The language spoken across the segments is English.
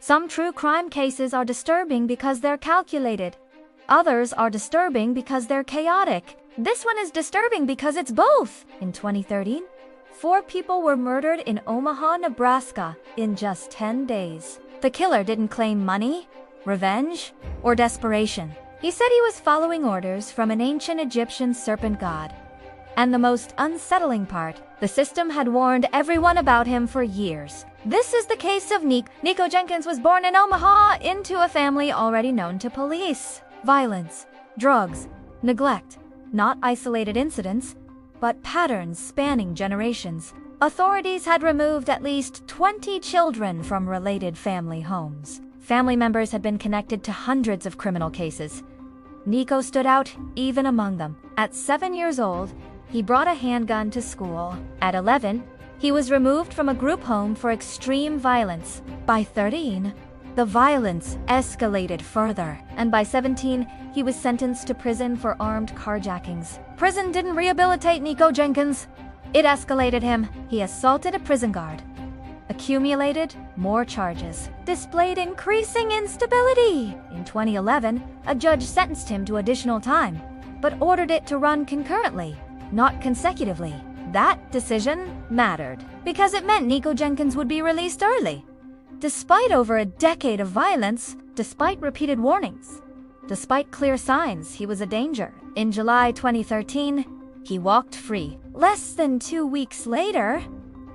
Some true crime cases are disturbing because they're calculated. Others are disturbing because they're chaotic. This one is disturbing because it's both. In 2013, 4 people were murdered in Omaha, Nebraska in just 10 days. The killer didn't claim money, revenge, or desperation. He said he was following orders from an ancient Egyptian serpent god. And the most unsettling part, the system had warned everyone about him for years. This is the case of Nico. Nikko Jenkins was born in Omaha into a family already known to police. Violence, drugs, neglect, not isolated incidents, but patterns spanning generations. Authorities had removed at least 20 children from related family homes. Family members had been connected to hundreds of criminal cases. Nico stood out even among them. At 7 years old, he brought a handgun to school. At 11, he was removed from a group home for extreme violence. By 13, the violence escalated further, and by 17, he was sentenced to prison for armed carjackings. Prison didn't rehabilitate Nikko Jenkins. It escalated him. He assaulted a prison guard, accumulated more charges, displayed increasing instability. In 2011, a judge sentenced him to additional time, but ordered it to run concurrently, not consecutively. That decision mattered, because it meant Nikko Jenkins would be released early. Despite over a decade of violence, despite repeated warnings, despite clear signs he was a danger, in July 2013, he walked free. Less than 2 weeks later,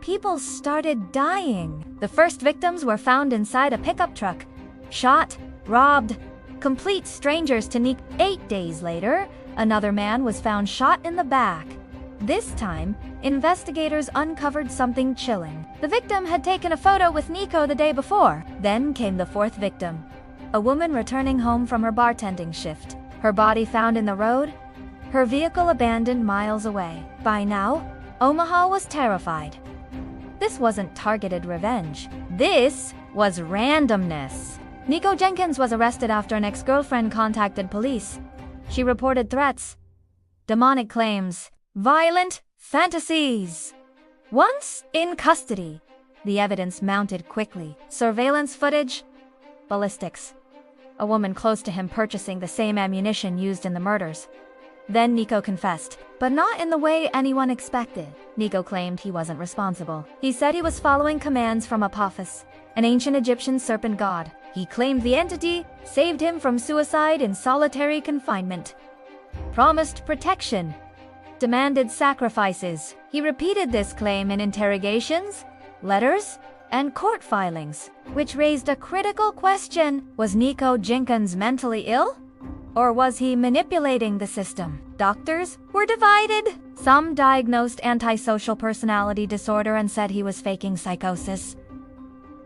people started dying. The first victims were found inside a pickup truck, shot, robbed, complete strangers to Nico. 8 days later, another man was found shot in the back. This time, investigators uncovered something chilling. The victim had taken a photo with Nico the day before. Then came the 4th victim, a woman returning home from her bartending shift. Her body found in the road, her vehicle abandoned miles away. By now, Omaha was terrified. This wasn't targeted revenge. This was randomness. Nikko Jenkins was arrested after an ex-girlfriend contacted police. She reported threats, demonic claims, violent fantasies. Once in custody, the evidence mounted quickly. Surveillance footage, ballistics. A woman close to him purchasing the same ammunition used in the murders. Then Nico confessed, but not in the way anyone expected. Nico claimed he wasn't responsible. He said he was following commands from Apophis, an ancient Egyptian serpent god. He claimed the entity saved him from suicide in solitary confinement, promised protection, demanded sacrifices. He repeated this claim in interrogations, letters, and court filings, which raised a critical question. Was Nikko Jenkins mentally ill? Or was he manipulating the system? Doctors were divided. Some diagnosed antisocial personality disorder and said he was faking psychosis.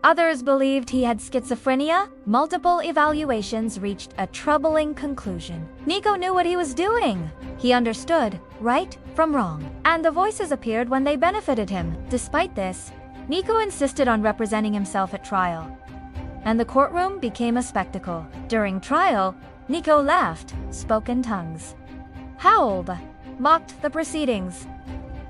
Others believed he had schizophrenia. Multiple evaluations reached a troubling conclusion. Nico knew what he was doing. He understood right from wrong, and the voices appeared when they benefited him. Despite this, Nico insisted on representing himself at trial, and the courtroom became a spectacle. During trial, Nico laughed, spoke in tongues, howled, mocked the proceedings.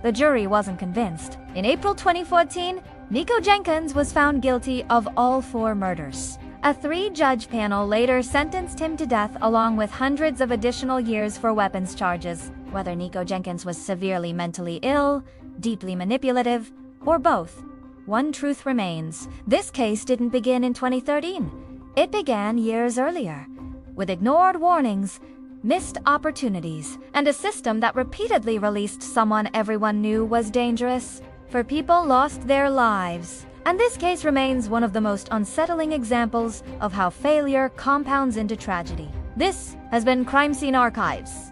The jury wasn't convinced. In April 2014, Nikko Jenkins was found guilty of all 4 murders. A 3-judge panel later sentenced him to death along with hundreds of additional years for weapons charges. Whether Nikko Jenkins was severely mentally ill, deeply manipulative, or both, one truth remains. This case didn't begin in 2013. It began years earlier, with ignored warnings, missed opportunities, and a system that repeatedly released someone everyone knew was dangerous. For people lost their lives. And this case remains one of the most unsettling examples of how failure compounds into tragedy. This has been Crime Scene Archives.